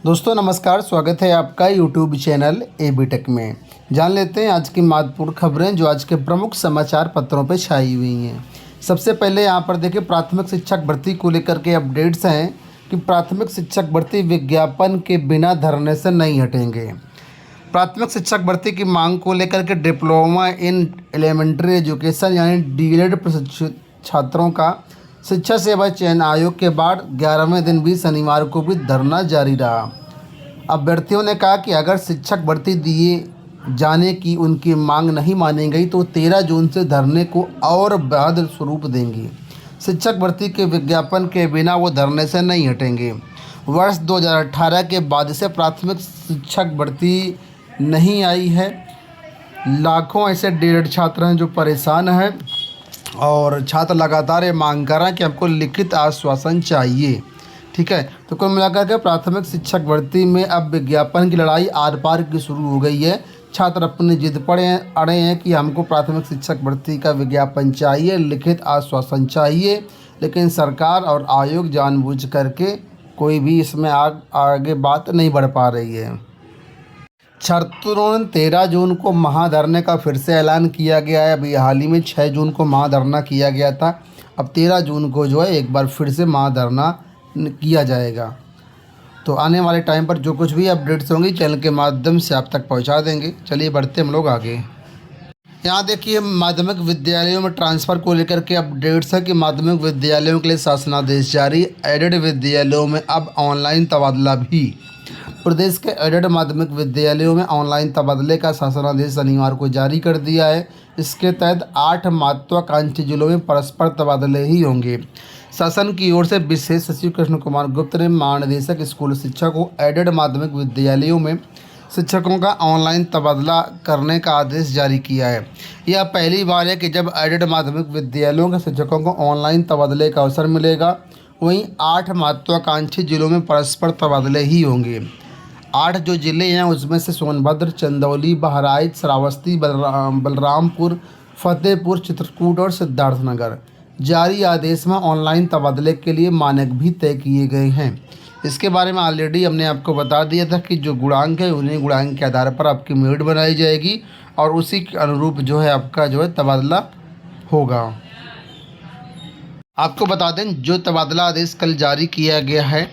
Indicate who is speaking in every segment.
Speaker 1: दोस्तों नमस्कार, स्वागत है आपका यूट्यूब चैनल एबी टेक में। जान लेते हैं आज की महत्वपूर्ण खबरें जो आज के प्रमुख समाचार पत्रों पर छाई हुई हैं। सबसे पहले यहाँ पर देखिए, प्राथमिक शिक्षक भर्ती को लेकर के अपडेट्स हैं कि प्राथमिक शिक्षक भर्ती विज्ञापन के बिना धरने से नहीं हटेंगे। प्राथमिक शिक्षक भर्ती की मांग को लेकर के डिप्लोमा इन एलिमेंट्री एजुकेशन यानी डीएलएड प्रशिक्षित छात्रों का शिक्षा सेवा चयन आयोग के बाद 11वें दिन भी शनिवार को भी धरना जारी रहा। अभ्यर्थियों ने कहा कि अगर शिक्षक भर्ती दिए जाने की उनकी मांग नहीं मानी गई तो 13 जून से धरने को और बहादुर स्वरूप देंगी। शिक्षक भर्ती के विज्ञापन के बिना वो धरने से नहीं हटेंगे। वर्ष 2018 के बाद से प्राथमिक शिक्षक भर्ती नहीं आई है। लाखों ऐसे डीएलएड छात्र हैं जो परेशान हैं और छात्र लगातार ये मांग कर रहे हैं कि हमको लिखित आश्वासन चाहिए। ठीक है, तो कुल मिलाकर के प्राथमिक शिक्षक भर्ती में अब विज्ञापन की लड़ाई आर पार की शुरू हो गई है। छात्र अपनी जिद पड़े अड़े हैं कि हमको प्राथमिक शिक्षक भर्ती का विज्ञापन चाहिए, लिखित आश्वासन चाहिए, लेकिन सरकार और आयोग जानबूझ करके कोई भी इसमें आगे बात नहीं बढ़ पा रही है। छात्रों ने 13 जून को महाधरने का फिर से ऐलान किया गया है। अभी हाल ही में 6 जून को महाधरना किया गया था। अब 13 जून को जो है एक बार फिर से महाधरना किया जाएगा। तो आने वाले टाइम पर जो कुछ भी अपडेट्स होंगी चैनल के माध्यम से आप तक पहुंचा देंगे। चलिए बढ़ते हम लोग आगे। यहाँ देखिए, माध्यमिक विद्यालयों में ट्रांसफ़र को लेकर के अपडेट्स है कि माध्यमिक विद्यालयों के लिए शासनादेश जारी। एडेड विद्यालयों में अब ऑनलाइन तबादला भी। प्रदेश के एडेड माध्यमिक विद्यालयों में ऑनलाइन तबादले का शासनादेश शनिवार को जारी कर दिया है। इसके तहत 8 महत्वाकांक्षी जिलों में परस्पर तबादले ही होंगे। शासन की ओर से विशेष सचिव कृष्ण कुमार गुप्त ने महानिदेशक स्कूल शिक्षा को एडेड माध्यमिक विद्यालयों में शिक्षकों का ऑनलाइन तबादला करने का आदेश जारी किया है। यह पहली बार है कि जब एडेड माध्यमिक विद्यालयों के शिक्षकों को ऑनलाइन तबादले का अवसर मिलेगा। वहीं 8 महत्वाकांक्षी जिलों में परस्पर तबादले ही होंगे। 8 जो ज़िले हैं उसमें से सोनभद्र, चंदौली, बहराइच, श्रावस्ती, बलरामपुर, फतेहपुर, चित्रकूट और सिद्धार्थनगर। जारी आदेश में ऑनलाइन तबादले के लिए मानक भी तय किए गए हैं। इसके बारे में ऑलरेडी हमने आपको बता दिया था कि जो गुणांक है उन्हीं गुणांक के आधार पर आपकी मेरिट बनाई जाएगी और उसी के अनुरूप जो है आपका जो है तबादला होगा। आपको बता दें, जो तबादला आदेश कल जारी किया गया है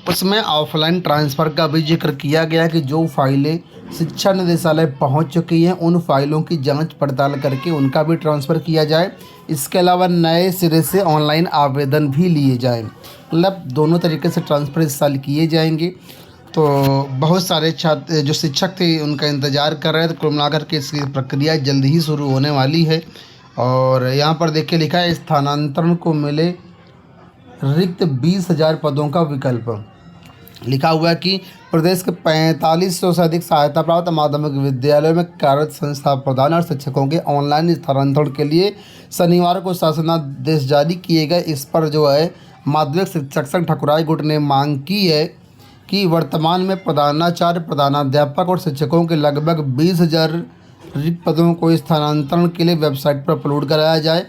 Speaker 1: उसमें ऑफलाइन ट्रांसफ़र का भी जिक्र किया गया है कि जो फाइलें शिक्षा निदेशालय पहुंच चुकी हैं उन फाइलों की जांच पड़ताल करके उनका भी ट्रांसफ़र किया जाए। इसके अलावा नए सिरे से ऑनलाइन आवेदन भी लिए जाएं। मतलब दोनों तरीके से ट्रांसफ़र इस साल किए जाएंगे। तो बहुत सारे छात्र जो शिक्षक थे उनका इंतज़ार कर रहे थे। कुल मिलाकर के इसकी प्रक्रिया जल्द ही शुरू होने वाली है। और यहाँ पर देखिए लिखा है, स्थानांतरण को मिले रिक्त 20,000 पदों का विकल्प। लिखा हुआ है कि प्रदेश के 4500 से अधिक सहायता प्राप्त माध्यमिक विद्यालयों में कार्यरत संस्था प्रधान और शिक्षकों के ऑनलाइन स्थानांतरण के लिए शनिवार को शासनादेश जारी किए गए। इस पर जो है माध्यमिक शिक्षक संघ ठकुराई गुट ने मांग की है कि वर्तमान में प्रधानाचार्य, प्रधानाध्यापक और शिक्षकों के लगभग 20,000 रिक्त पदों को स्थानांतरण के लिए वेबसाइट पर अपलोड कराया जाए।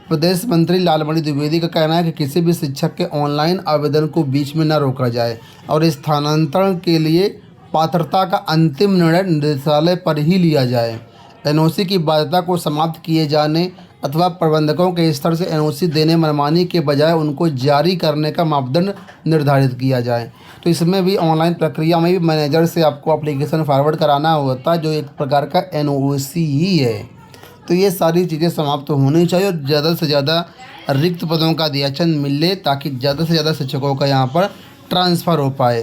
Speaker 1: प्रदेश मंत्री लालमणि द्विवेदी का कहना है कि किसी भी शिक्षक के ऑनलाइन आवेदन को बीच में न रोका जाए और स्थानांतरण के लिए पात्रता का अंतिम निर्णय निदेशालय पर ही लिया जाए। एनओसी की बाध्यता को समाप्त किए जाने अथवा प्रबंधकों के स्तर से एनओसी देने मनमानी के बजाय उनको जारी करने का मापदंड निर्धारित किया जाए। तो इसमें भी ऑनलाइन प्रक्रिया में भी मैनेजर से आपको एप्लीकेशन फॉरवर्ड कराना होता है जो एक प्रकार का एनओसी ही है। तो ये सारी चीज़ें समाप्त तो होनी चाहिए और ज़्यादा से ज़्यादा रिक्त पदों का दियाचन मिले ताकि ज़्यादा से ज़्यादा शिक्षकों का यहाँ पर ट्रांसफ़र हो पाए।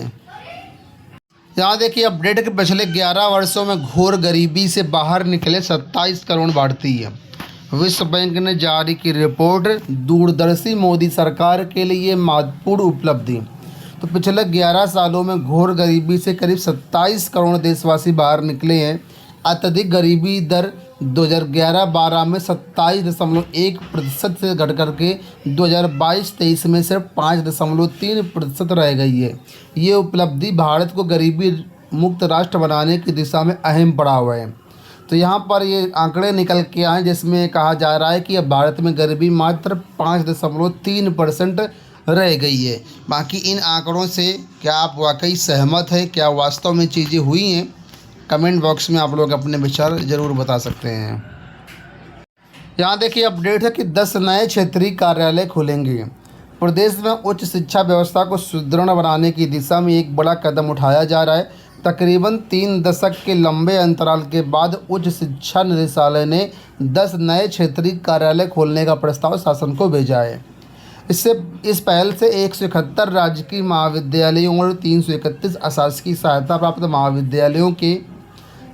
Speaker 1: यहाँ देखिए अपडेट के पिछले 11 वर्षों में घोर गरीबी से बाहर निकले 27 करोड़ भारतीय। विश्व बैंक ने जारी की रिपोर्ट, दूरदर्शी मोदी सरकार के लिए महत्वपूर्ण उपलब्धि। तो पिछले 11 सालों में घोर गरीबी से करीब 27 करोड़ देशवासी बाहर निकले हैं। अत्यधिक गरीबी दर 2011-12 में 27.1% से घट करके 2022-23 में सिर्फ 5.3% रह गई है। ये उपलब्धि भारत को गरीबी मुक्त राष्ट्र बनाने की दिशा में अहम पड़ाव है। तो यहाँ पर ये आंकड़े निकल के आए जिसमें कहा जा रहा है कि अब भारत में गरीबी मात्र 5.3% रह गई है। बाकी इन आंकड़ों से क्या आप वाकई सहमत हैं, क्या वास्तव में चीज़ें हुई हैं? कमेंट बॉक्स में आप लोग अपने विचार ज़रूर बता सकते हैं। यहाँ देखिए अपडेट है कि 10 नए क्षेत्रीय कार्यालय खुलेंगे। प्रदेश में उच्च शिक्षा व्यवस्था को सुदृढ़ बनाने की दिशा में एक बड़ा कदम उठाया जा रहा है। तकरीबन 3 दशक के लंबे अंतराल के बाद उच्च शिक्षा निदेशालय ने 10 नए क्षेत्रीय कार्यालय खोलने का प्रस्ताव शासन को भेजा है। इस पहल से 171 राजकीय महाविद्यालयों और 331 अशासकीय सहायता प्राप्त महाविद्यालयों के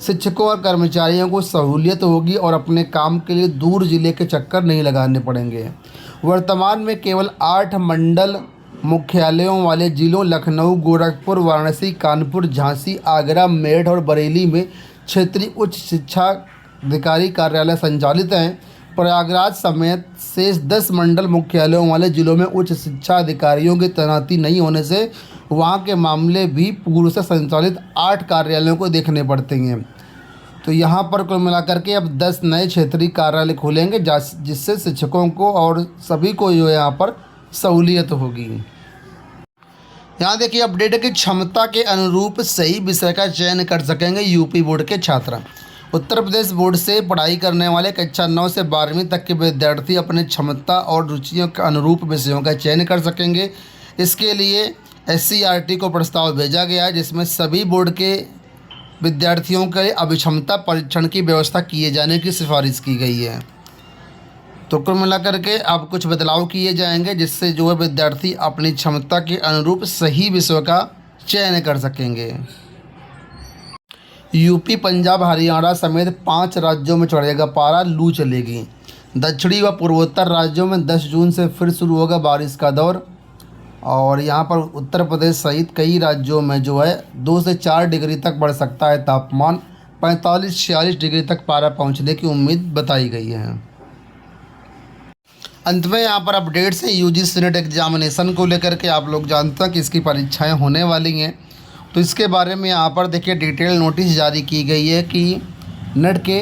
Speaker 1: शिक्षकों और कर्मचारियों को सहूलियत होगी और अपने काम के लिए दूर जिले के चक्कर नहीं लगाने पड़ेंगे। वर्तमान में केवल 8 मंडल मुख्यालयों वाले जिलों लखनऊ, गोरखपुर, वाराणसी, कानपुर, झांसी, आगरा, मेरठ और बरेली में क्षेत्रीय उच्च शिक्षा अधिकारी कार्यालय संचालित हैं। प्रयागराज समेत शेष 10 मंडल मुख्यालयों वाले जिलों में उच्च शिक्षा अधिकारियों की तैनाती नहीं होने से वहां के मामले भी पूर्व से संचालित 8 कार्यालयों को देखने पड़ते हैं। तो यहाँ पर कुल मिलाकर के अब 10 नए क्षेत्रीय कार्यालय खुलेंगे जिससे शिक्षकों को और सभी को जो है यहाँ पर सहूलियत होगी। यहाँ देखिए अपडेट है कि क्षमता के अनुरूप सही विषय का चयन कर सकेंगे यूपी बोर्ड के छात्र। उत्तर प्रदेश बोर्ड से पढ़ाई करने वाले कक्षा 9 से 12वीं तक के विद्यार्थी अपने क्षमता और रुचियों के अनुरूप विषयों का चयन कर सकेंगे। इसके लिए SCERT को प्रस्ताव भेजा गया है, जिसमें सभी बोर्ड के विद्यार्थियों के अभिक्षमता परीक्षण की व्यवस्था किए जाने की सिफारिश की गई है। तो कुल मिलाकर के अब कुछ बदलाव किए जाएंगे जिससे जो है विद्यार्थी अपनी क्षमता के अनुरूप सही विषयों का चयन कर सकेंगे। यूपी, पंजाब, हरियाणा समेत 5 राज्यों में चढ़ेगा पारा, लू चलेगी। दक्षिणी व पूर्वोत्तर राज्यों में 10 जून से फिर शुरू होगा बारिश का दौर। और यहाँ पर उत्तर प्रदेश सहित कई राज्यों में जो है 2 से 4 डिग्री तक बढ़ सकता है तापमान। 45-46 डिग्री तक पारा पहुँचने की उम्मीद बताई गई है। अंत में यहाँ पर अपडेट्स है UGC नेट एग्जामिनेशन को लेकर के। आप लोग जानते हैं कि इसकी परीक्षाएं होने वाली हैं, तो इसके बारे में यहाँ पर देखिए डिटेल नोटिस जारी की गई है कि नेट के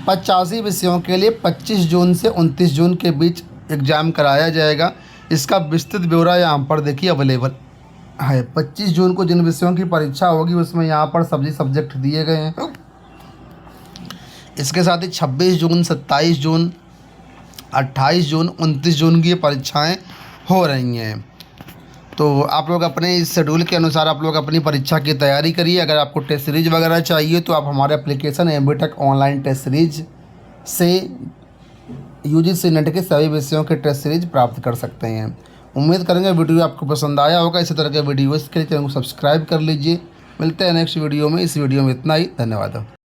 Speaker 1: 85 विषयों के लिए 25 जून से 29 जून के बीच एग्ज़ाम कराया जाएगा। इसका विस्तृत ब्यौरा यहाँ पर देखिए अवेलेबल है। 25 जून को जिन विषयों की परीक्षा होगी उसमें यहाँ पर सभी सब्जेक्ट दिए गए हैं। इसके साथ ही 26 जून, 27 जून, 28 जून, 29 जून की परीक्षाएं हो रही हैं। तो आप लोग अपने इस शेड्यूल के अनुसार आप लोग अपनी परीक्षा की तैयारी करिए। अगर आपको टेस्ट सीरीज वगैरह चाहिए तो आप हमारे एप्लीकेशन एमबीटेक ऑनलाइन टेस्ट सीरीज से UGC नेट के सभी विषयों के टेस्ट सीरीज प्राप्त कर सकते हैं। उम्मीद करेंगे वीडियो आपको पसंद आया होगा। इसी तरह के वीडियोज़ के लिए चैनल को सब्सक्राइब कर लीजिए। मिलते हैं नेक्स्ट वीडियो में। इस वीडियो में इतना ही। धन्यवाद।